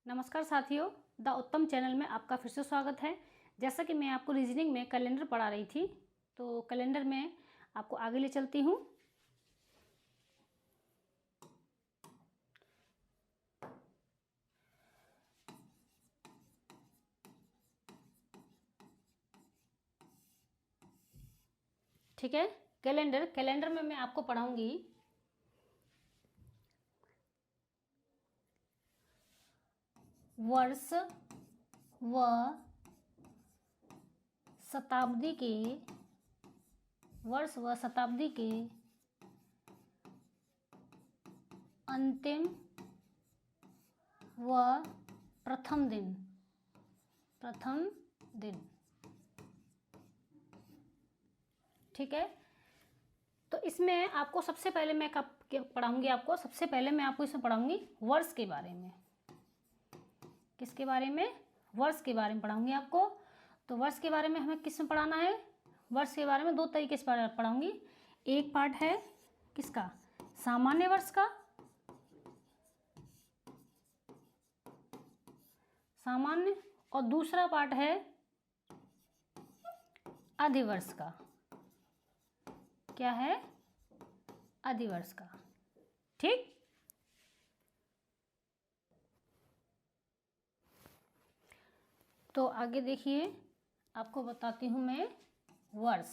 नमस्कार साथियों, द उत्तम चैनल में आपका फिर से स्वागत है। जैसा कि मैं आपको रीजनिंग में कैलेंडर पढ़ा रही थी, तो कैलेंडर में आपको आगे ले चलती हूँ। ठीक है, कैलेंडर में मैं आपको पढ़ाऊंगी वर्ष व शताब्दी के अंतिम व प्रथम दिन। ठीक है, तो इसमें आपको सबसे पहले मैं पढ़ाऊंगी सबसे पहले मैं आपको इसमें पढ़ाऊंगी वर्ष के बारे में। किसके बारे में? वर्ष के बारे में पढ़ाऊंगी आपको। तो वर्ष के बारे में हमें किस में पढ़ाना है? वर्ष के बारे में दो तरीके से पढ़ाऊंगी। एक पार्ट है किसका? सामान्य वर्ष का, सामान्य, और दूसरा पार्ट है अधिवर्ष का। क्या है? अधिवर्ष का। ठीक, तो आगे देखिए, आपको बताती हूँ मैं वर्ष।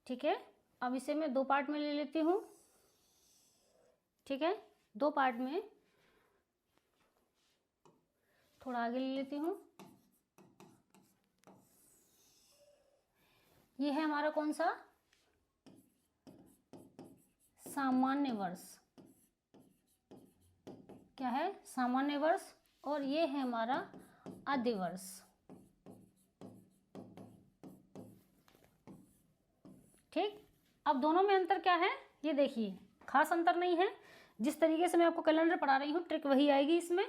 ठीक है, अब इसे मैं दो पार्ट में ले लेती हूँ। ठीक है, दो पार्ट में थोड़ा आगे ले लेती हूँ। ये है हमारा कौन सा? सामान्य वर्ष। क्या है? सामान्य वर्ष। और ये है हमारा अधिवर्ष। ठीक, अब दोनों में अंतर क्या है ये देखिए, खास अंतर नहीं है। जिस तरीके से मैं आपको कैलेंडर पढ़ा रही हूँ, ट्रिक वही आएगी इसमें।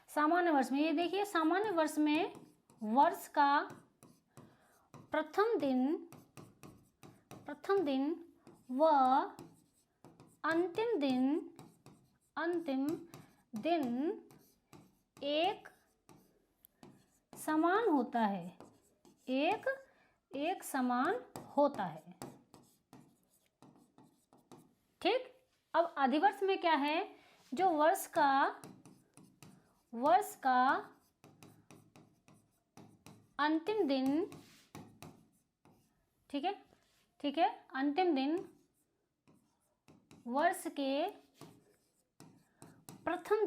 सामान्य वर्ष में ये देखिए, सामान्य वर्ष में वर्ष का प्रथम दिन व अंतिम दिन एक समान होता है। एक समान होता है। ठीक, अब अधिवर्ष में क्या है? जो वर्ष का अंतिम दिन, ठीक है, अंतिम दिन वर्ष के प्रथम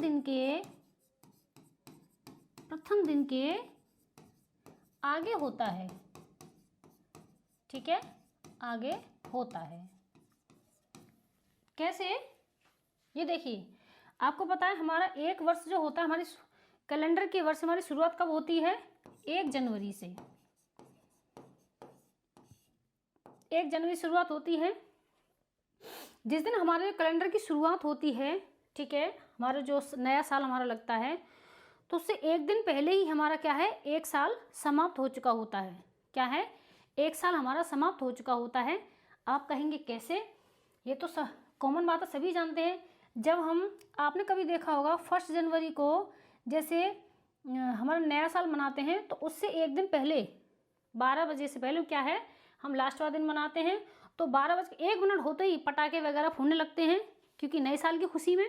दिन के आगे होता है। ठीक है, आगे होता है। कैसे? ये देखिए, आपको पता है हमारा एक वर्ष जो होता है, हमारी कैलेंडर के वर्ष हमारी शुरुआत कब होती है? 1 जनवरी से। 1 जनवरी शुरुआत होती है। जिस दिन हमारे कैलेंडर की शुरुआत होती है, ठीक है, हमारा जो नया साल हमारा लगता है, तो उससे एक दिन पहले ही हमारा क्या है? एक साल समाप्त हो चुका होता है। क्या है? एक साल हमारा समाप्त हो चुका होता है। आप कहेंगे कैसे? ये तो कॉमन बात है, सभी जानते हैं। जब आपने कभी देखा होगा 1 जनवरी को जैसे हमारा नया साल मनाते हैं, तो उससे एक दिन पहले 12 बजे से पहले क्या है? हम लास्ट वाला दिन मनाते हैं। तो 12:01 होते ही पटाखे वगैरह फोड़ने लगते हैं, क्योंकि नए साल की खुशी में।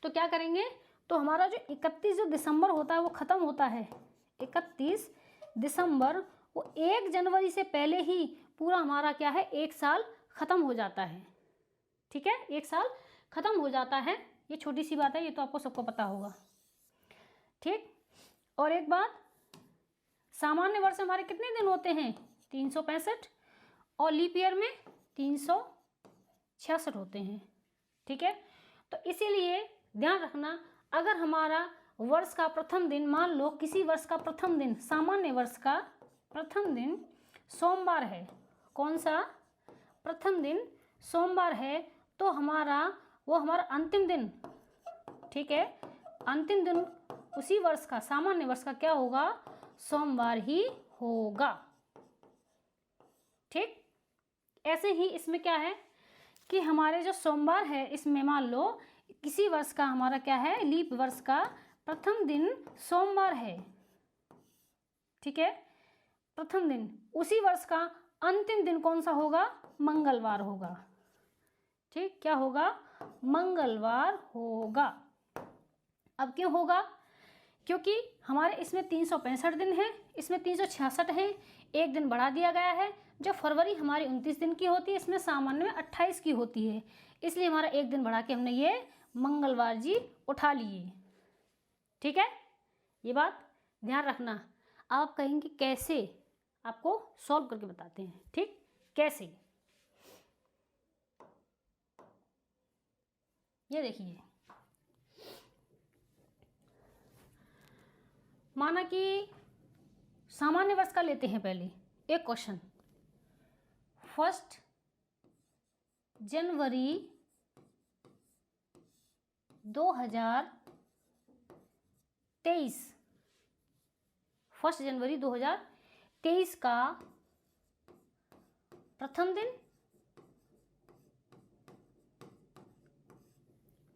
तो क्या करेंगे? तो हमारा जो 31 जो दिसंबर होता है वो ख़त्म होता है। 31 दिसंबर, वो 1 जनवरी से पहले ही पूरा हमारा क्या है? एक साल ख़त्म हो जाता है। ठीक है, एक साल ख़त्म हो जाता है। ये छोटी सी बात है, ये तो आपको सबको पता होगा। ठीक, और एक बात, सामान्य वर्ष हमारे कितने दिन होते हैं? 365, और लीप ईयर में 366 होते हैं। ठीक है, तो इसीलिए ध्यान रखना, अगर हमारा वर्ष का प्रथम दिन, मान लो किसी वर्ष का प्रथम दिन, सामान्य वर्ष का प्रथम दिन सोमवार है। कौन सा? प्रथम दिन सोमवार है, तो हमारा अंतिम दिन, ठीक है, अंतिम दिन उसी वर्ष का, सामान्य वर्ष का क्या होगा? सोमवार ही होगा। ठीक, ऐसे ही इसमें क्या है कि हमारे जो सोमवार है, इसमें मान लो किसी वर्ष का हमारा क्या है, लीप वर्ष का प्रथम दिन सोमवार है, ठीक है, प्रथम दिन। उसी वर्ष का अंतिम दिन कौन सा होगा, मंगलवार होगा, ठीक, क्या होगा, मंगलवार होगा। अब क्यों होगा, क्योंकि हमारे इसमें 365 दिन है, इसमें 366 है, एक दिन बढ़ा दिया गया है। जो फरवरी हमारी 29 दिन की होती है, इसमें सामान्य में 28 की होती है, इसलिए हमारा एक दिन बढ़ा के हमने ये मंगलवार जी उठा लिए, ठीक है, ये बात ध्यान रखना। आप कहेंगे कैसे, आपको सॉल्व करके बताते हैं, ठीक, कैसे, ये देखिए, माना कि सामान्य वर्ष का लेते हैं पहले एक क्वेश्चन। 1 जनवरी 2023, 1 जनवरी 2023 का प्रथम दिन,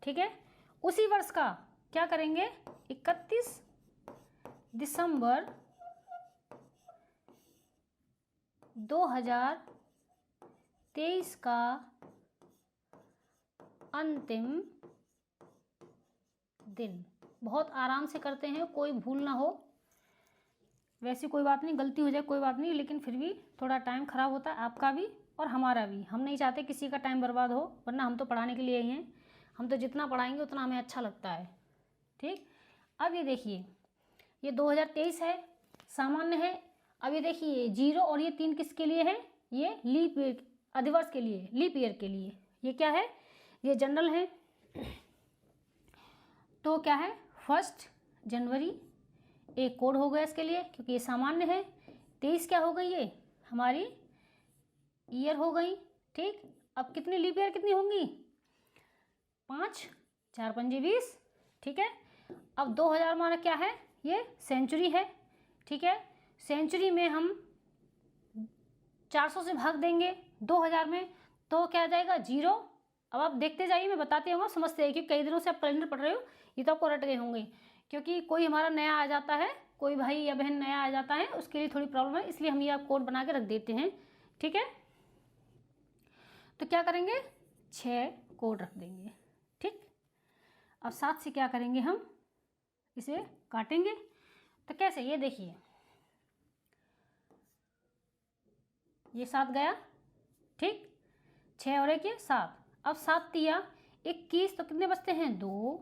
ठीक है, उसी वर्ष का क्या करेंगे, 31 दिसंबर 2023 का अंतिम दिन। बहुत आराम से करते हैं, कोई भूल ना हो, वैसी कोई बात नहीं, गलती हो जाए कोई बात नहीं, लेकिन फिर भी थोड़ा टाइम खराब होता है आपका भी और हमारा भी। हम नहीं चाहते किसी का टाइम बर्बाद हो, वरना हम तो पढ़ाने के लिए ही हैं, हम तो जितना पढ़ाएंगे उतना हमें अच्छा लगता है, ठीक। अब ये देखिए, ये 2023 है, सामान्य है। अब ये देखिए 0 और ये 3 किसके लिए है, ये लीप ईयर, अधिवर्ष के लिए, लीप ईयर के लिए। ये क्या है, ये जनरल है, तो क्या है 1 जनवरी, एक कोड हो गया इसके लिए क्योंकि ये सामान्य है। 23 क्या हो गई, ये हमारी ईयर हो गई, ठीक। अब कितनी लीप ईयर कितनी होंगी, 5, 4 पंजे 20, ठीक है। अब 2000 हमारा क्या है, ये सेंचुरी है, ठीक है। सेंचुरी में हम 400 से भाग देंगे 2000 में, तो क्या आ जाएगा 0। अब आप देखते जाइए, मैं बताते होंगे, समझते हैं, क्योंकि कई दिनों से आप कैलेंडर पढ़ रहे हो, ये तो आपको रट गए होंगे। क्योंकि कोई हमारा नया आ जाता है, कोई भाई या बहन नया आ जाता है, उसके लिए थोड़ी प्रॉब्लम है, इसलिए हम ये आप कोड बना के रख देते हैं, ठीक है। तो क्या करेंगे, 6 कोड रख देंगे, ठीक। अब 7 से क्या करेंगे, हम इसे काटेंगे। तो कैसे, ये देखिए, ये 7 गया, ठीक, 6 और 1 7। अब 7 तिया 21, तो कितने बचते हैं, 2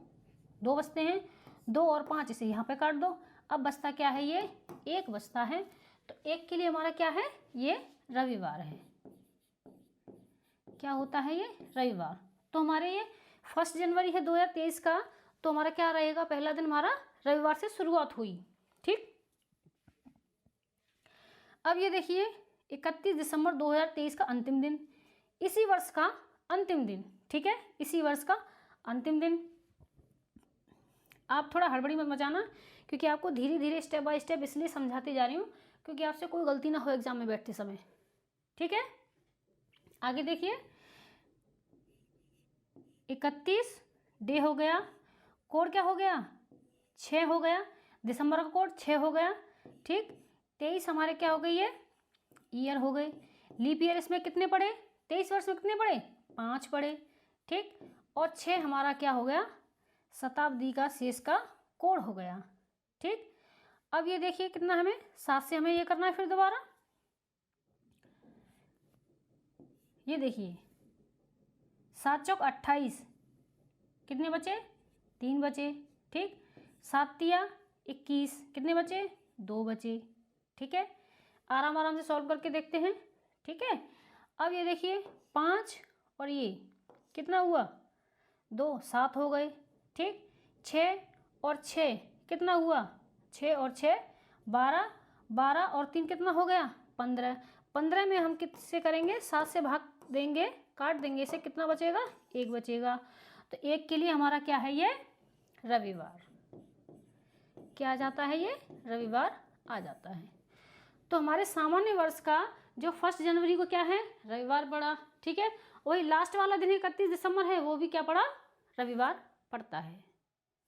बचते हैं, 2 और 5 इसे यहाँ पे काट दो। अब बचता क्या है, ये 1 बचता है, तो 1 के लिए हमारा क्या है, ये रविवार है। क्या होता है, ये रविवार। तो हमारे ये 1 जनवरी है 2023 का, तो हमारा क्या रहेगा, पहला दिन हमारा रविवार से शुरुआत हुई, ठीक। अब ये देखिए 31 दिसंबर 2023 का अंतिम दिन, इसी वर्ष का अंतिम दिन, ठीक है, इसी वर्ष का अंतिम दिन। आप थोड़ा हड़बड़ी मत मचाना, क्योंकि आपको धीरे धीरे स्टेप बाय स्टेप इसलिए समझाती जा रही हूँ क्योंकि आपसे कोई गलती ना हो एग्जाम में बैठते समय, ठीक है। आगे देखिए, 31 डे हो गया, कोड क्या हो गया, 6 हो गया, दिसंबर का कोड 6 हो गया, ठीक। 23 हमारे क्या हो गई, ये ईयर हो गए। लीप ईयर इसमें कितने पड़े, 23 वर्ष में कितने पड़े, 5 पड़े, ठीक। और 6 हमारा क्या हो गया, शताब्दी का शेष का कोड हो गया, ठीक। अब ये देखिए कितना, हमें 7 से हमें ये करना है फिर दोबारा। ये देखिए 7 चौक 28, कितने बचे, 3 बचे, ठीक। 7 तिया 21, कितने बचे, 2 बचे, ठीक है। आराम आराम से सॉल्व करके देखते हैं, ठीक है। अब ये देखिए 5 और ये कितना हुआ, 2, 7 हो गए, ठीक। 6 और 6 कितना हुआ, 6 और 6 12, 12 और 3 कितना हो गया, 15। 15 में हम किससे करेंगे, 7 से भाग देंगे, काट देंगे इसे, कितना बचेगा, 1 बचेगा। तो 1 के लिए हमारा क्या है, ये रविवार, क्या आ जाता है, ये रविवार आ जाता है। तो हमारे सामान्य वर्ष का जो 1 जनवरी को क्या है, रविवार पड़ा, ठीक है। वही लास्ट वाला दिन 31 दिसंबर है, वो भी क्या पड़ा, रविवार पड़ता है।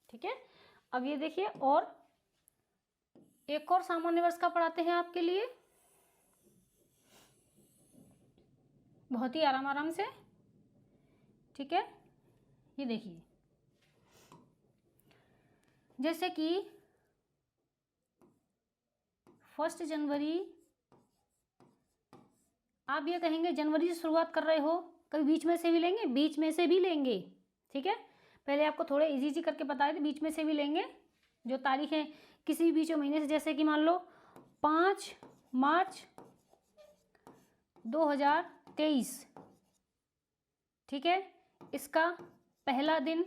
ठीक है, अब ये देखिए, और एक और सामान्य वर्ष का पढ़ाते हैं आपके लिए, बहुत ही आराम आराम से। ठीक है, ये देखिए, जैसे कि 1 जनवरी, आप ये कहेंगे जनवरी से शुरुआत कर रहे हो, कभी बीच में से भी लेंगे, बीच में से भी लेंगे। ठीक है, पहले आपको थोड़े इजी करके बताए थे, बीच में से भी लेंगे जो तारीख है किसी भी बीच महीने से, जैसे कि मान लो 5 मार्च 2023। ठीक है, इसका पहला दिन।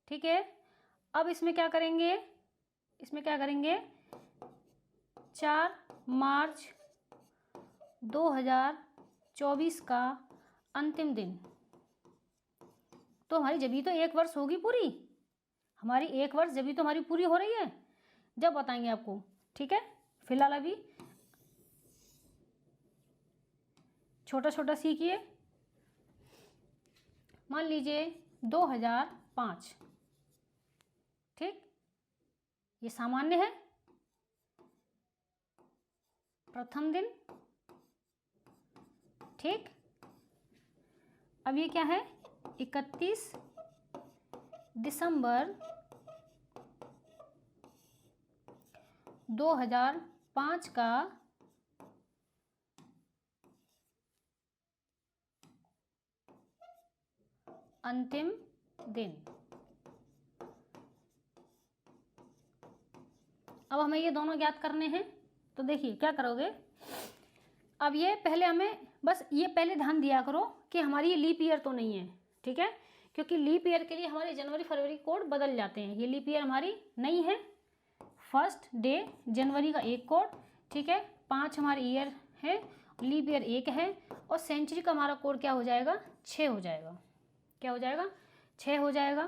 ठीक है, अब इसमें क्या करेंगे, 4 मार्च 2024 का अंतिम दिन। तो हमारी जब तो 1 वर्ष होगी पूरी, हमारी 1 वर्ष जब तो हमारी पूरी हो रही है, जब बताएंगे आपको। ठीक है, फिलहाल अभी छोटा छोटा सीखिए। मान लीजिए 2005। ठीक, ये सामान्य है, प्रथम दिन। ठीक, अब ये क्या है, 31 दिसंबर 2005 का अंतिम दिन। अब हमें ये दोनों ज्ञात करने हैं, तो देखिए क्या करोगे। अब ये पहले हमें बस ये पहले ध्यान दिया करो कि हमारी ये लीप ईयर तो नहीं है। ठीक है, क्योंकि लीप ईयर के लिए हमारे जनवरी फरवरी कोड बदल जाते हैं, ये लीप ईयर हमारी नहीं है। 1 डे जनवरी का 1 कोड। ठीक है, 5 हमारे ईयर है, लीप ईयर 1 है, और सेंचुरी का हमारा कोड क्या हो जाएगा, 6 हो जाएगा। क्या हो जाएगा, 6 हो जाएगा।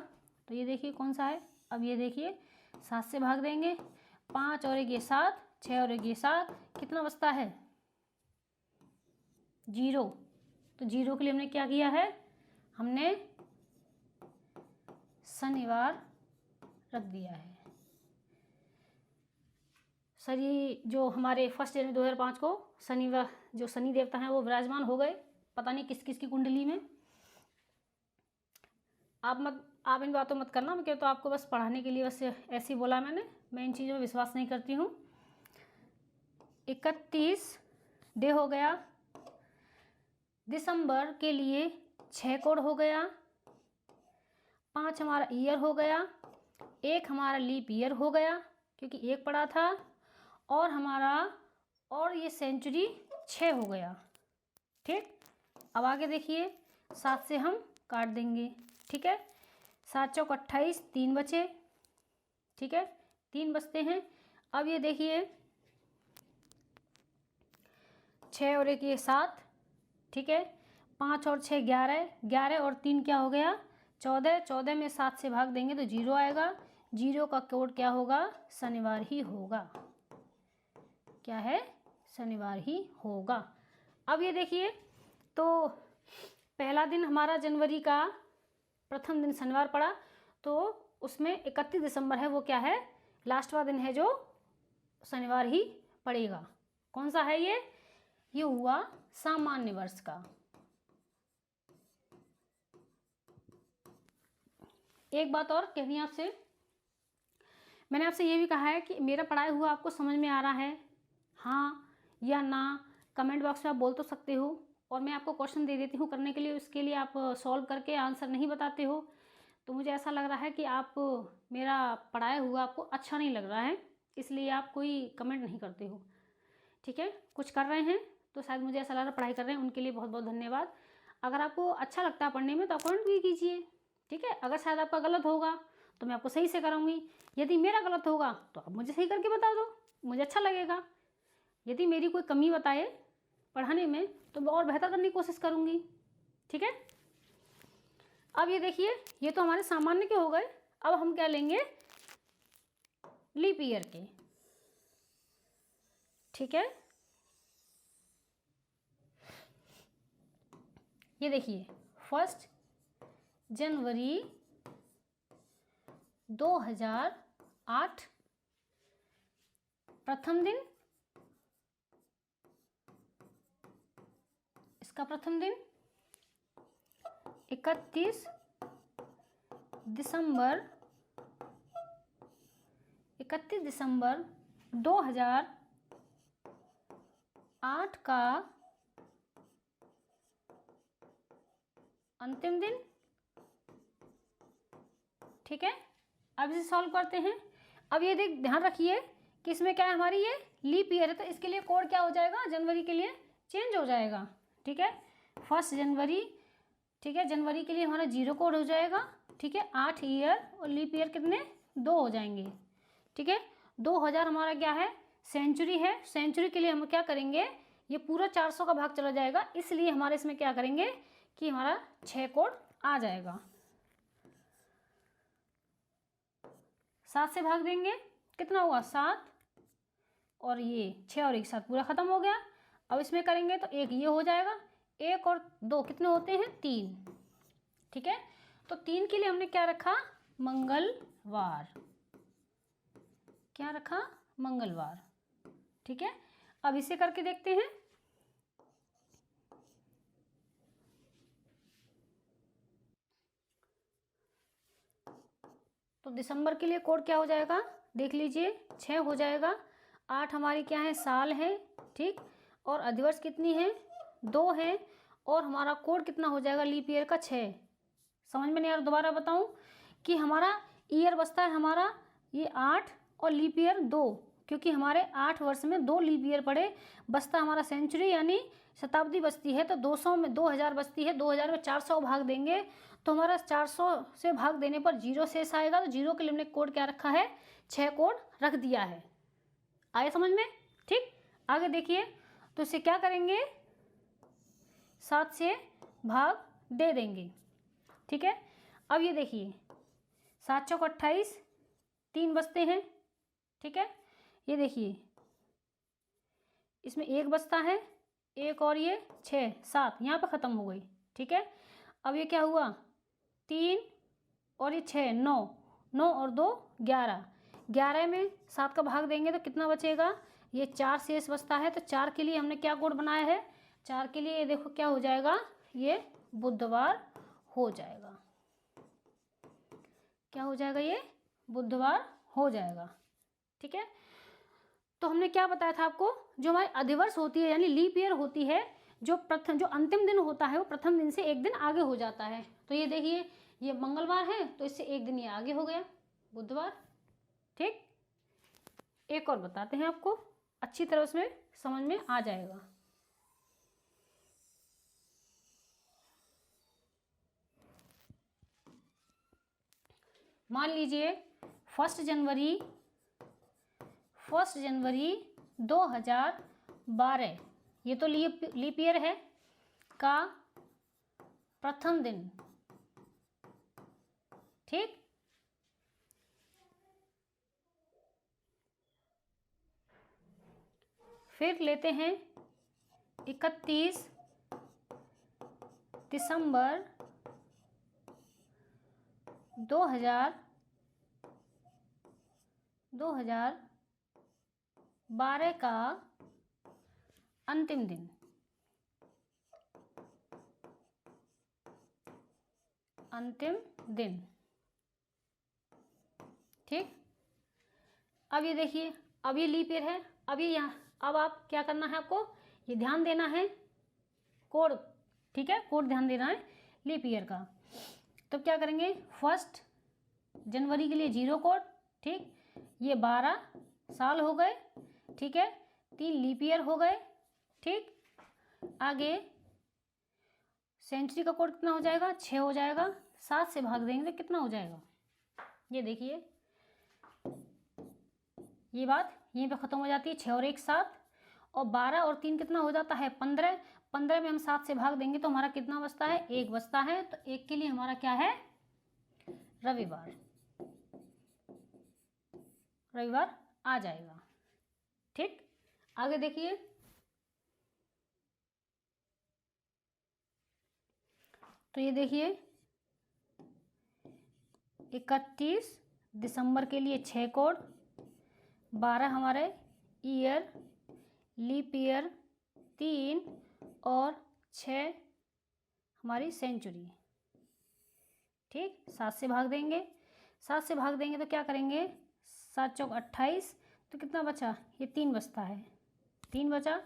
तो ये देखिए कौन सा है, अब ये देखिए 7 से भाग देंगे, 5 और 1 ये 7, 6 और 1 ये 7, कितना बचता है, 0। तो 0 के लिए हमने क्या किया है, हमने शनिवार रख दिया है। सर ये जो हमारे 1 जनवरी 2005 को शनिवार, जो शनि देवता हैं वो विराजमान हो गए, पता नहीं किस किस की कुंडली में। आप इन बातों मत करना, मैं तो आपको बस पढ़ाने के लिए बस ऐसे ही बोला मैंने, मैं इन चीज़ों में विश्वास नहीं करती हूँ। 31 डे हो गया, दिसंबर के लिए 6 कोड हो गया, 5 हमारा ईयर हो गया, 1 हमारा लीप ईयर हो गया क्योंकि 1 पड़ा था, और हमारा और ये सेंचुरी 6 हो गया। ठीक, अब आगे देखिए, 7 से हम काट देंगे। ठीक है, 7 चौक 28, 3 बचे। ठीक है, 3 बचते हैं। अब ये देखिए 6 और 1 ये 7। ठीक है, 5 और 6 11, 11 और 3 क्या हो गया, 14, 14 में 7 से भाग देंगे तो 0 आएगा। 0 का कोड क्या होगा, शनिवार ही होगा। क्या है, शनिवार ही होगा। अब ये देखिए, तो पहला दिन हमारा जनवरी का प्रथम दिन शनिवार पड़ा, तो उसमें 31 दिसंबर है, वो क्या है, लास्ट वाला दिन है जो शनिवार ही पड़ेगा। कौन सा है ये हुआ सामान्य वर्ष का। एक बात और कहनी है आपसे, मैंने आपसे ये भी कहा है कि मेरा पढ़ाया हुआ आपको समझ में आ रहा है, हाँ या ना, कमेंट बॉक्स में आप बोल तो सकते हो, और मैं आपको क्वेश्चन दे देती हूँ करने के लिए, उसके लिए आप सॉल्व करके आंसर नहीं बताते हो, तो मुझे ऐसा लग रहा है कि आप मेरा पढ़ाया हुआ आपको अच्छा नहीं लग रहा है, इसलिए आप कोई कमेंट नहीं करते हो। ठीक है, कुछ कर रहे हैं तो शायद मुझे ऐसा लग रहा है पढ़ाई कर रहे हैं, उनके लिए बहुत बहुत धन्यवाद। अगर आपको अच्छा लगता है पढ़ने में तो आप कमेंट भी कीजिए। ठीक है, अगर शायद आपका गलत होगा तो मैं आपको सही से कराऊंगी, यदि मेरा गलत होगा तो आप मुझे सही करके बता दो, मुझे अच्छा लगेगा। यदि मेरी कोई कमी बताए पढ़ाने में तो मैं और बेहतर करने की कोशिश करूँगी। ठीक है, अब ये देखिए, ये तो हमारे सामान्य के हो गए। अब हम क्या लेंगे, लीप ईयर के। ठीक है, ये देखिए 1 जनवरी 2008 प्रथम दिन, इसका प्रथम दिन 31 दिसंबर 2008 का अंतिम दिन। ठीक है, अब इसे सॉल्व करते हैं। अब ये ध्यान रखिए कि इसमें क्या है, हमारी ये लीप ईयर है, तो इसके लिए कोड क्या हो जाएगा, जनवरी के लिए चेंज हो जाएगा। ठीक है, 1 जनवरी, ठीक है, जनवरी के लिए हमारा 0 कोड हो जाएगा। ठीक है, 8 ईयर और लीप ईयर कितने, 2 हो जाएंगे। ठीक है, 2000 हमारा क्या है, सेंचुरी है। सेंचुरी के लिए हम क्या करेंगे, ये पूरा 400 का भाग चला जाएगा, इसलिए हमारे इसमें क्या करेंगे कि हमारा 6 कोड आ जाएगा। 7 से भाग देंगे, कितना हुआ 7, और ये 6 और 1 7 पूरा खत्म हो गया। अब इसमें करेंगे तो 1 ये हो जाएगा, 1 और 2 कितने होते हैं, 3। ठीक है, तो 3 के लिए हमने क्या रखा, मंगलवार। क्या रखा, मंगलवार। ठीक है, अब इसे करके देखते हैं। तो दिसंबर के लिए कोड क्या हो जाएगा, देख लीजिए, 6 हो जाएगा। 8 हमारी क्या है, साल है। ठीक, और अधिवर्ष कितनी है, 2 है, और हमारा कोड कितना हो जाएगा लीप ईयर का, 6। समझ में नहीं आ रहा, दोबारा बताऊं कि हमारा ईयर बचता है हमारा ये 8 और लीप ईयर 2, क्योंकि हमारे 8 वर्ष में 2 लीप ईयर पड़े, बचता हमारा सेंचुरी यानी शताब्दी बचती है, तो 200 में 2000 बचती है, 2000 में 400 भाग देंगे तो हमारा 400 से भाग देने पर 0 शेष आएगा। तो 0 के लिए हमने कोड क्या रखा है, 6 कोड रख दिया है। आए समझ में। ठीक, आगे देखिए, तो इसे क्या करेंगे, 7 से भाग दे देंगे। ठीक है, अब ये देखिए, 7 चौक 28, 3 बचते हैं। ठीक है, ये देखिए, इसमें 1 बचता है, 1 और ये 6 7 यहाँ पर ख़त्म हो गई। ठीक है, अब ये क्या हुआ, 3 और ये 6 9, 9 और 2 11, 11 में 7 का भाग देंगे तो कितना बचेगा, ये 4 शेष बचता है। तो 4 के लिए हमने क्या कोड बनाया है, 4 के लिए ये देखो क्या हो जाएगा, ये बुधवार हो जाएगा। क्या हो जाएगा, ये बुधवार हो जाएगा। ठीक है, तो हमने क्या बताया था आपको, जो हमारी अधिवर्ष होती है यानी लीप ईयर होती है, जो अंतिम दिन होता है वो प्रथम दिन से 1 दिन आगे हो जाता है। तो ये देखिए, ये मंगलवार है तो इससे 1 दिन ये आगे हो गया, बुधवार। ठीक, एक और बताते हैं आपको, अच्छी तरह उसमें समझ में आ जाएगा। मान लीजिए 1 जनवरी 2012, ये तो लीप ईयर है, का प्रथम दिन। ठीक, फिर लेते हैं 31 दिसंबर 2012 का अंतिम दिन। अंतिम दिन। ठीक, अब ये देखिए, अब ये लीप ईयर है, अब ये यहाँ, अब आप क्या करना है, आपको ये ध्यान देना है कोड। ठीक है, कोड ध्यान देना है लीप ईयर का। तो क्या करेंगे, 1 जनवरी के लिए 0 कोड। ठीक, ये 12 साल हो गए। ठीक है, 3 लीप ईयर हो गए। ठीक, आगे सेंचुरी का कोड कितना हो जाएगा, 6 हो जाएगा। 7 से भाग देंगे तो कितना हो जाएगा, ये देखिए, ये बात यहीं पे ख़त्म हो जाती है, 6 और 1 7, और 12 और 3 कितना हो जाता है, 15। 15 में हम 7 से भाग देंगे तो हमारा कितना बचता है, 1 बचता है। तो 1 के लिए हमारा क्या है, रविवार। रविवार आ जाएगा। ठीक, आगे देखिए, तो ये देखिए 31 दिसंबर के लिए 6 कोड, 12 हमारे ईयर, लीप ईयर 3 और 6 हमारी सेंचुरी। ठीक, 7 से भाग देंगे, 7 से भाग देंगे तो क्या करेंगे, 7 चौक 28, तो कितना बचा, ये 3 बचता है, 3 बचा।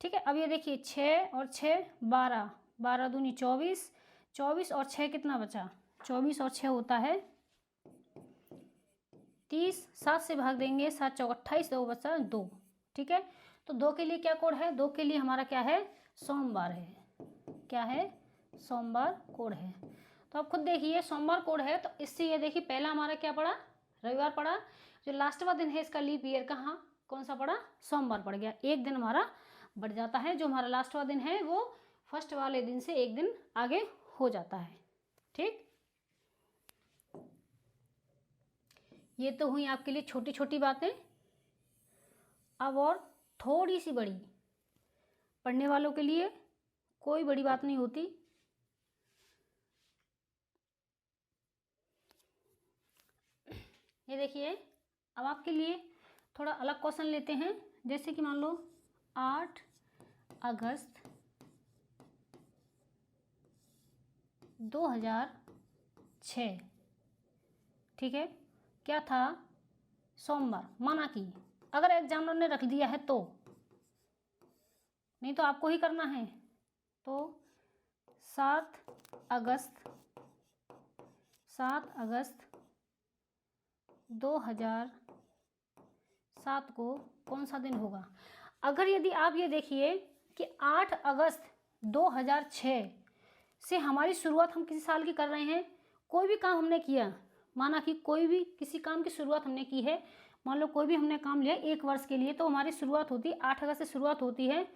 ठीक है, अब ये देखिए 6 और 6 12, 12 दूनी 24, 24 और 6 कितना बचा, 24 और 6 होता है 30, 7 से भाग देंगे, 7 चौक 28, 2 बचा 2। ठीक है, तो 2 के लिए क्या कोड है, 2 के लिए हमारा क्या है, सोमवार है, क्या है, सोमवार कोड है। तो आप खुद देखिए सोमवार कोड है, तो इससे ये देखिए पहला हमारा क्या पड़ा, रविवार पड़ा, जो लास्टवा दिन है इसका लीप ईयर कहाँ, कौन सा पड़ा, सोमवार पड़ गया, एक दिन हमारा बढ़ जाता है, जो हमारा लास्टवा दिन है वो फर्स्ट वाले दिन से एक दिन आगे हो जाता है। ठीक, ये तो हुई आपके लिए छोटी छोटी बातें। अब और थोड़ी सी बड़ी, पढ़ने वालों के लिए कोई बड़ी बात नहीं होती। ये देखिए, अब आपके लिए थोड़ा अलग क्वेश्चन लेते हैं, जैसे कि मान लो 8 अगस्त 2006, ठीक है, क्या था, सोमवार, माना कि अगर एग्जामिनर ने रख दिया है तो, नहीं तो आपको ही करना है, तो 7 अगस्त 2007 को कौन सा दिन होगा। अगर यदि आप ये देखिए कि 8 अगस्त 2006 से हमारी शुरुआत हम किसी साल की कर रहे हैं, कोई भी काम हमने किया, माना कि कोई भी किसी काम की शुरुआत हमने की है, मान लो कोई भी हमने काम लिया 1 वर्ष के लिए, तो हमारी शुरुआत होती है 8 अगस्त से शुरुआत होती है,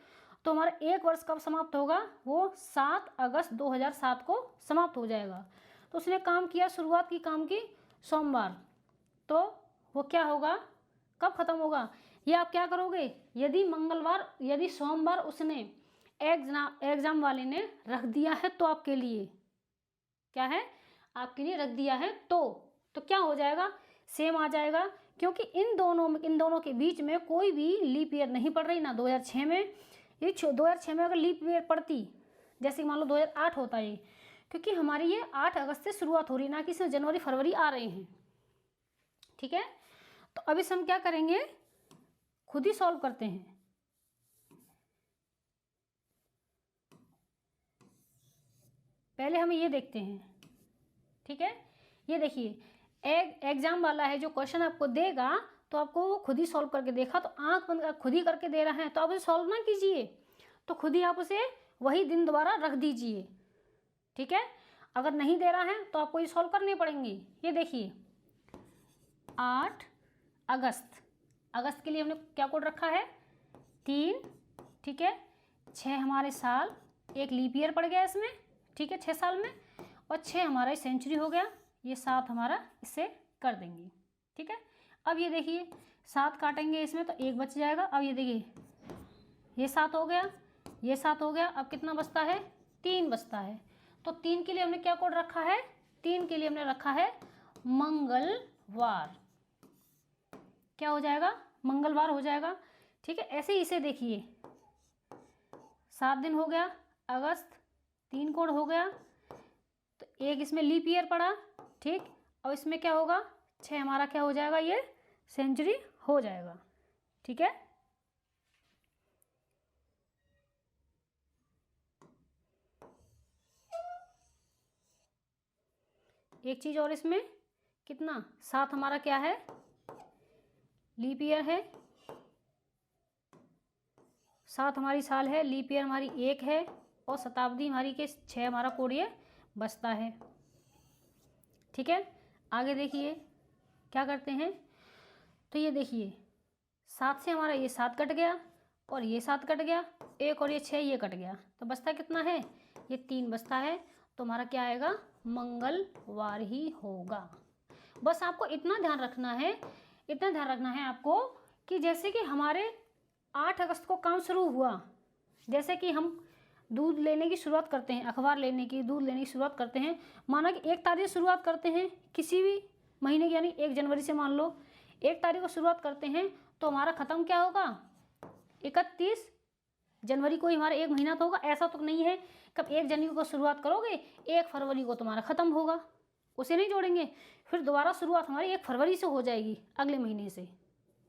तो हमारा 1 वर्ष कब समाप्त होगा, वो 7 अगस्त 2007 को समाप्त हो जाएगा। तो उसने काम किया, शुरुआत की काम की सोमवार, तो वो क्या होगा, कब खत्म होगा, ये आप क्या करोगे, यदि मंगलवार, यदि सोमवार उसने एग्जाम वाले ने रख दिया है तो आपके लिए क्या है, आपके लिए रख दिया है तो क्या हो जाएगा, सेम आ जाएगा, क्योंकि इन दोनों के बीच में कोई भी लीप ईयर नहीं पड़ रही ना 2006 में। ये 2006 में अगर लीप ईयर पड़ती, जैसे मान लो 2008 होता है, क्योंकि हमारी ये 8 अगस्त से शुरुआत हो रही, ना कि इसमें जनवरी फरवरी आ रहे हैं। ठीक है, तो अब इसे हम क्या करेंगे, खुद ही सॉल्व करते हैं। पहले हम ये देखते हैं, ठीक है, ये देखिए एग्जाम वाला है, जो क्वेश्चन आपको देगा तो आपको वो खुद ही सॉल्व करके देखा, तो आंख बंद खुद ही करके दे रहा है, तो आप उसे सॉल्व ना कीजिए, तो खुद ही आप उसे वही दिन दोबारा रख दीजिए। ठीक है, अगर नहीं दे रहा है तो आपको ये सॉल्व करने पड़ेंगे। ये देखिए 8 अगस्त, अगस्त के लिए हमने क्या कोड रखा है, 3, ठीक है, 6 हमारे साल, एक लीप ईयर पड़ गया इसमें, ठीक है, 6 साल में, और 6 हमारा सेंचुरी हो गया, ये 7 हमारा इससे कर देंगे। ठीक है, अब ये देखिए 7 काटेंगे इसमें तो 1 बच जाएगा। अब ये देखिए ये 7 हो गया, ये 7 हो गया, अब कितना बचता है, 3 बचता है। तो 3 के लिए हमने क्या कोड रखा है, 3 के लिए हमने रखा है मंगलवार, क्या हो जाएगा, मंगलवार हो जाएगा। ठीक है, ऐसे ही इसे देखिए 7 दिन हो गया, अगस्त 3 कोड हो गया, तो 1 इसमें लीप ईयर पड़ा, ठीक, और इसमें क्या होगा, 6 हमारा क्या हो जाएगा, ये सेंचुरी हो जाएगा। ठीक है, एक चीज और, इसमें कितना, 7 हमारा क्या है, लीप ईयर है, 7 हमारी साल है, लीप ईयर हमारी 1 है, और शताब्दी हमारी के 6 हमारा कोड ये बचता है। ठीक है, आगे देखिए क्या करते हैं, तो ये देखिए 7 से हमारा ये 7 कट गया, और ये 7 कट गया, 1 और ये 6 ये कट गया, तो बचता कितना है, ये 3 बचता है, तो हमारा क्या आएगा, मंगलवार ही होगा। बस आपको इतना ध्यान रखना है, इतना ध्यान रखना है आपको, कि जैसे कि हमारे 8 अगस्त को काम शुरू हुआ, जैसे कि हम दूध लेने की शुरुआत करते हैं, अखबार लेने की, दूध लेने की शुरुआत करते हैं, माना कि 1 तारीख से शुरुआत करते हैं किसी भी महीने की, यानी 1 जनवरी से मान लो 1 तारीख को शुरुआत करते हैं तो हमारा ख़त्म क्या होगा, 31 जनवरी को ही हमारा 1 महीना तो होगा। ऐसा तो नहीं है कब 1 जनवरी को शुरुआत करोगे 1 फरवरी को तुम्हारा ख़त्म होगा, उसे नहीं जोड़ेंगे, फिर दोबारा शुरुआत हमारी 1 फरवरी से हो जाएगी अगले महीने से,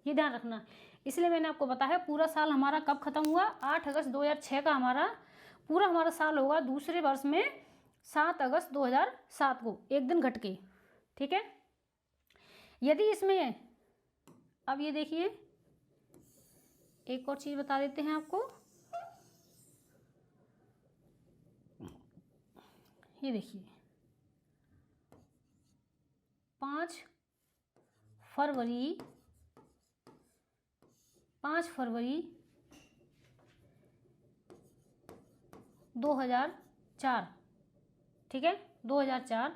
ये ध्यान रखना। इसलिए मैंने आपको बताया पूरा साल हमारा कब ख़त्म हुआ, 8 अगस्त 2006 का हमारा पूरा हमारा साल होगा दूसरे वर्ष में 7 अगस्त 2007 को, एक दिन घट के, ठीक है। यदि इसमें अब ये देखिए एक और चीज़ बता देते हैं आपको, ये देखिए 5 फरवरी 2004, ठीक है 2004।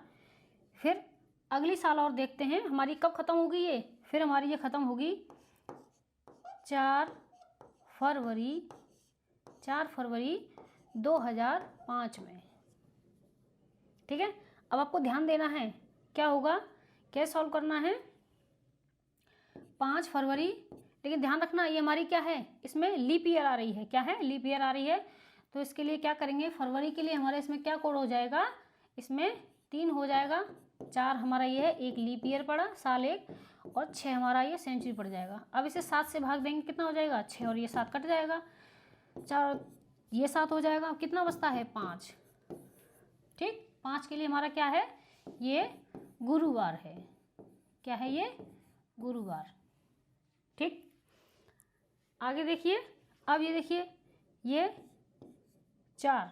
फिर अगली साल और देखते हैं हमारी कब ख़त्म होगी ये, फिर हमारी ये ख़त्म होगी 4 फरवरी 2005 में, ठीक है। अब आपको ध्यान देना है क्या होगा, कैसे सॉल्व करना है, 5 फरवरी, लेकिन ध्यान रखना ये हमारी क्या है, इसमें लीप ईयर आ रही है, क्या है लीप ईयर आ रही है। तो इसके लिए क्या करेंगे, फरवरी के लिए हमारे इसमें क्या कोड हो जाएगा, इसमें 3 हो जाएगा, 4 हमारा ये है, 1 लीप ईयर पड़ा साल 1, और 6 हमारा ये सेंचुरी पड़ जाएगा। अब इसे 7 से भाग देंगे कितना हो जाएगा, 6 और ये 7 कट जाएगा, 4 ये 7 हो जाएगा, कितना बचता है 5, ठीक। 5 के लिए हमारा क्या है, ये गुरुवार है, क्या है ये गुरुवार, ठीक। आगे देखिए, अब ये देखिए ये 4,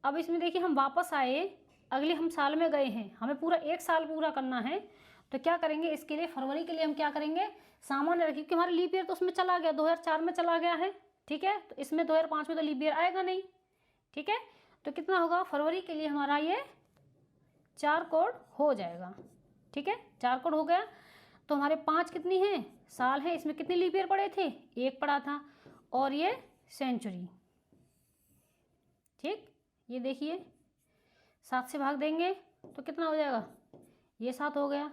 अब इसमें देखिए हम वापस आए, अगले हम साल में गए हैं, हमें पूरा 1 साल पूरा करना है, तो क्या करेंगे इसके लिए, फरवरी के लिए हम क्या करेंगे, सामान्य रखिए, क्योंकि हमारा लीप ईयर तो उसमें चला गया, 2004 में चला गया है, ठीक है। तो इसमें 2005 में तो लीप ईयर आएगा नहीं, ठीक है। तो कितना होगा, फरवरी के लिए हमारा ये 4 कोड हो जाएगा, ठीक है, 4 कोड हो गया। तो हमारे 5 कितनी है, साल है, इसमें कितने लीप ईयर पड़े थे, 1 पड़ा था, और ये सेंचुरी, ठीक। ये देखिए 7 से भाग देंगे तो कितना हो जाएगा, ये 7 हो गया,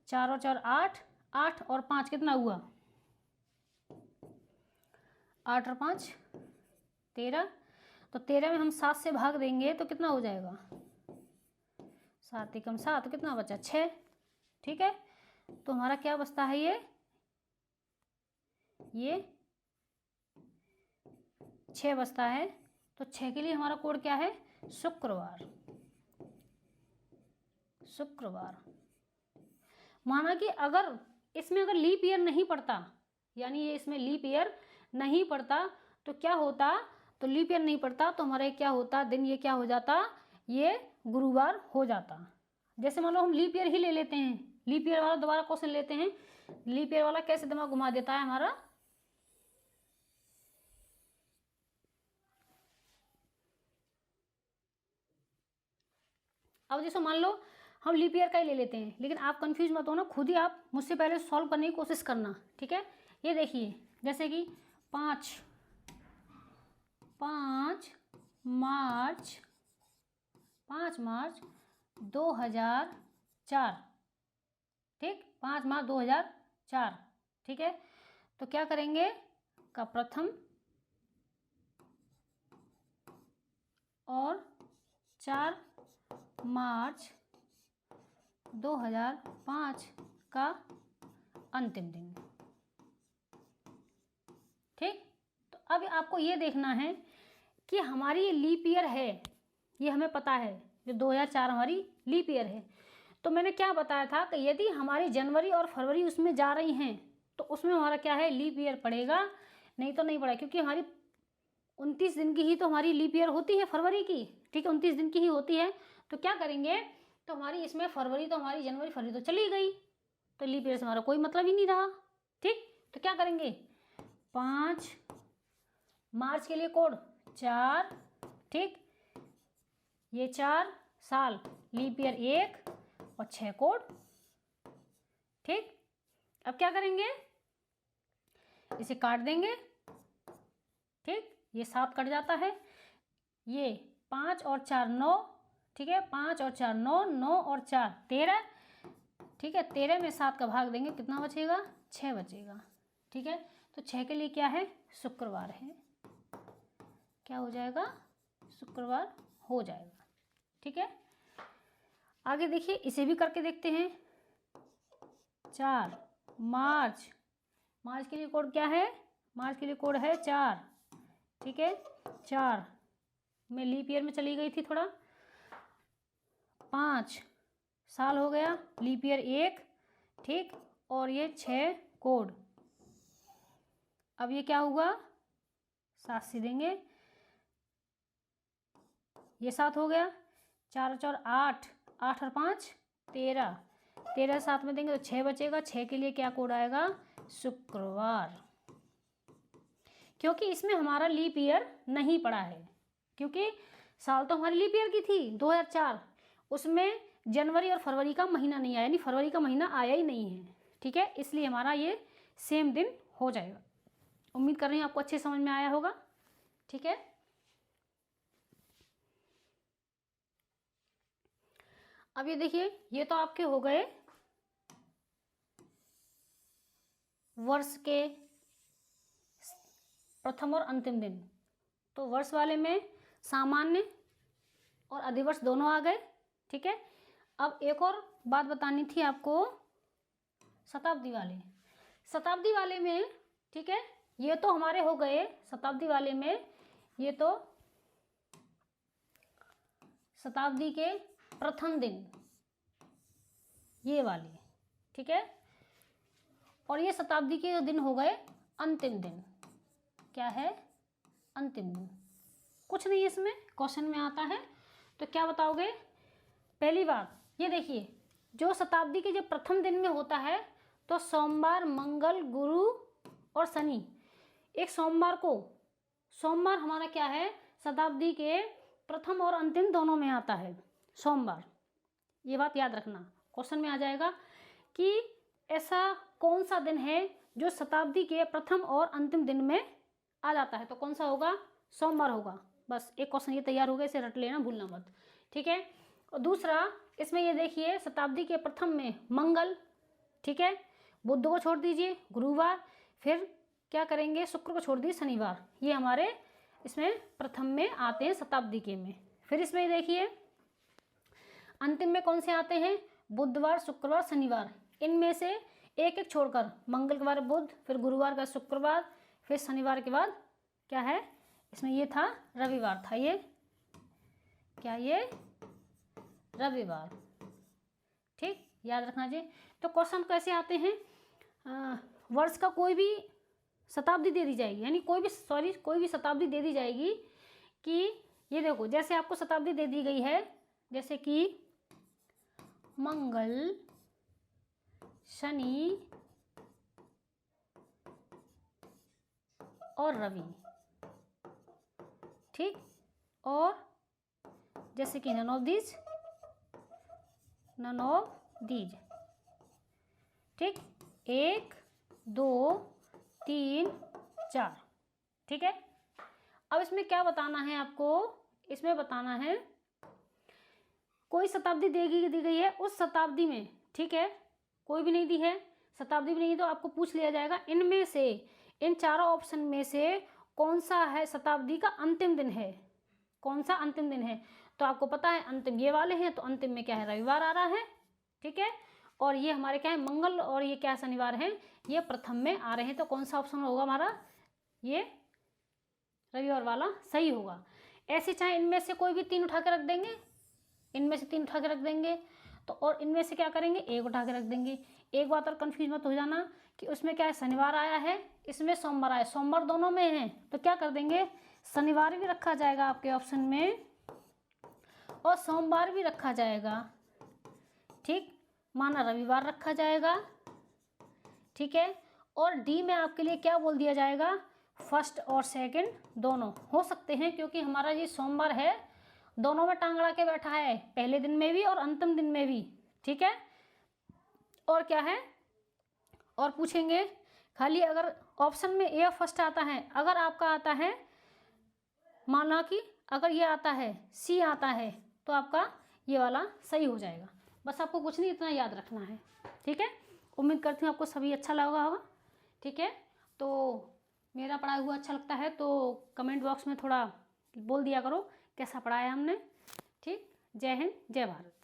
4 और 4 8, 8 और 5 कितना हुआ, 8 और 5 13, तो 13 में हम 7 से भाग देंगे तो कितना हो जाएगा, 7 एकम 7, तो कितना बचा 6, ठीक है। तो हमारा क्या बचता है, ये 6 बचता है। तो 6 के लिए हमारा कोड क्या है, शुक्रवार, शुक्रवार। माना कि अगर इसमें अगर लीप ईयर नहीं पड़ता, यानी ये इसमें लीप ईयर नहीं पड़ता तो क्या होता, तो लीप ईयर नहीं पड़ता तो हमारा क्या होता दिन, ये क्या हो जाता, ये गुरुवार हो जाता। जैसे मान लो हम लीप ईयर ही ले लेते हैं, लीप ईयर वाला दोबारा क्वेश्चन लेते हैं, लीप ईयर वाला कैसे दिमाग घुमा देता है हमारा, अब जैसे मान लो हम लीप ईयर का ही ले लेते हैं, लेकिन आप कंफ्यूज मत हो ना, खुद ही आप मुझसे पहले सॉल्व करने की कोशिश करना, ठीक है। ये देखिए जैसे कि 5 मार्च 2004, ठीक, 5 मार्च 2004, ठीक है। तो क्या करेंगे का प्रथम और 4 मार्च 2005 का अंतिम दिन, ठीक। तो अब आपको ये देखना है कि हमारी ये लीप ईयर है, ये हमें पता है, जो 2004 हमारी लीप ईयर है। तो मैंने क्या बताया था कि यदि हमारी जनवरी और फरवरी उसमें जा रही हैं तो उसमें हमारा क्या है, लीप ईयर पड़ेगा, नहीं तो नहीं पड़ेगा, क्योंकि हमारी 29 दिन की ही तो हमारी लीप ईयर होती है फरवरी की, ठीक है, 29 दिन की ही होती है। तो क्या करेंगे, तो हमारी इसमें फरवरी तो हमारी जनवरी फरवरी तो चली गई, तो लीप ईयर से हमारा कोई मतलब ही नहीं रहा, ठीक। तो क्या करेंगे, 5 मार्च के लिए कोड 4, ठीक, ये 4 साल, लीप ईयर 1 और 6 कोड, ठीक। अब क्या करेंगे, इसे काट देंगे, ठीक, ये 7 कट जाता है, ये 5 और 4 9, ठीक है, 5 और 4 9, 9 और 4 13, ठीक है, 13 में 7 का भाग देंगे, कितना बचेगा? 6 बचेगा। ठीक है, तो 6 के लिए क्या है? शुक्रवार है। क्या हो जाएगा? शुक्रवार हो जाएगा। ठीक है, आगे देखिए, इसे भी करके देखते हैं। 4 मार्च, मार्च के लिए कोड क्या है? मार्च के लिए कोड है 4। ठीक है, 4 मैं लीप ईयर में चली गई थी थोड़ा। 5 साल हो गया, लीप ईयर 1। ठीक, और ये 6 कोड। अब ये क्या हुआ? 7 से देंगे, ये 7 हो गया। 4 और 4 8, 8 और 5 13, 13 7 में देंगे तो 6 बचेगा। 6 के लिए क्या कोड आएगा? शुक्रवार। क्योंकि इसमें हमारा लीप ईयर नहीं पड़ा है, क्योंकि साल तो हमारी लीप ईयर की थी 2004, उसमें जनवरी और फरवरी का महीना नहीं आया, यानी फरवरी का महीना आया ही नहीं है। ठीक है, इसलिए हमारा ये सेम दिन हो जाएगा। उम्मीद कर रही हूँ आपको अच्छे समझ में आया होगा। ठीक है, अब ये देखिए, ये तो आपके हो गए वर्ष के प्रथम और अंतिम दिन। तो वर्ष वाले में सामान्य और अधिवर्ष दोनों आ गए। ठीक है, अब एक और बात बतानी थी आपको, शताब्दी वाले। शताब्दी वाले में, ठीक है, ये तो हमारे हो गए शताब्दी वाले में, ये तो शताब्दी के प्रथम दिन, ये वाले। ठीक है, और ये शताब्दी के दिन हो गए अंतिम दिन। क्या है? अंतिम दिन। कुछ नहीं इसमें, क्वेश्चन में आता है तो क्या बताओगे? पहली बात ये देखिए, जो शताब्दी के जो प्रथम दिन में होता है तो सोमवार, मंगल, गुरु और शनि। एक सोमवार को, सोमवार हमारा क्या है? शताब्दी के प्रथम और अंतिम दोनों में आता है सोमवार। ये बात याद रखना, क्वेश्चन में आ जाएगा कि ऐसा कौन सा दिन है जो शताब्दी के प्रथम और अंतिम दिन में आ जाता है, तो कौन सा होगा? सोमवार होगा। बस एक क्वेश्चन ये तैयार हो गया, इसे रट लेना, भूलना मत। ठीक है, और दूसरा इसमें ये देखिए, शताब्दी के प्रथम में मंगल। ठीक है, बुध को छोड़ दीजिए, गुरुवार, फिर क्या करेंगे? शुक्र को छोड़ दीजिए, शनिवार। ये हमारे इसमें प्रथम में आते हैं शताब्दी के में। फिर इसमें देखिए अंतिम में कौन से आते हैं? बुधवार, शुक्रवार, शनिवार। इनमें से एक एक छोड़कर, मंगल के बाद बुध, फिर गुरुवार का शुक्रवार, फिर शनिवार के बाद क्या है? इसमें ये था रविवार था, ये क्या? ये रविवार। ठीक, याद रखना जी। तो क्वेश्चन कैसे आते हैं? वर्ष का कोई भी शताब्दी दे दी जाएगी, यानी कोई भी शताब्दी दे दी जाएगी कि ये देखो, जैसे आपको शताब्दी दे दी गई है, जैसे कि मंगल, शनि और रवि। ठीक, और जैसे कि नन ऑफ दीज। ठीक, 1 2 3 4। ठीक है, अब इसमें क्या बताना है आपको? इसमें बताना है कोई शताब्दी दी गई है उस शताब्दी में। ठीक है, कोई भी नहीं दी है, शताब्दी भी नहीं, तो आपको पूछ लिया जाएगा इनमें से, इन चारों ऑप्शन में से कौन सा है शताब्दी का अंतिम दिन है? कौन सा अंतिम दिन है? तो आपको पता है अंतिम ये वाले हैं, तो अंतिम में क्या है? रविवार आ रहा है। ठीक है, और ये हमारे क्या है? मंगल, और ये क्या? शनिवार है। ये प्रथम में आ रहे हैं, तो कौन सा ऑप्शन होगा हमारा? ये रविवार वाला सही होगा। ऐसे चाहे इनमें से कोई भी 3 उठा के रख देंगे, इनमें से 3 उठा के रख देंगे, तो और इनमें से क्या करेंगे? 1 उठा के रख देंगे। एक बात और कंफ्यूज मत हो जाना कि उसमें क्या है? शनिवार आया है, इसमें सोमवार आया, सोमवार दोनों में है, तो क्या कर देंगे? शनिवार भी रखा जाएगा आपके ऑप्शन में और सोमवार भी रखा जाएगा। ठीक, माना रविवार रखा जाएगा। ठीक है, और डी में आपके लिए क्या बोल दिया जाएगा? फर्स्ट और सेकंड दोनों हो सकते हैं, क्योंकि हमारा ये सोमवार है, दोनों में टांग अड़ा के बैठा है, पहले दिन में भी और अंतिम दिन में भी। ठीक है, और क्या है? और पूछेंगे खाली अगर ऑप्शन में ए फर्स्ट आता है, अगर आपका आता है, माना कि अगर ये आता है, सी आता है, तो आपका ये वाला सही हो जाएगा। बस आपको कुछ नहीं, इतना याद रखना है। ठीक है, उम्मीद करती हूँ आपको सभी अच्छा लगा होगा। ठीक है, तो मेरा पढ़ाया हुआ अच्छा लगता है तो कमेंट बॉक्स में थोड़ा बोल दिया करो कैसा पढ़ाया हमने। ठीक, जय हिंद, जय भारत।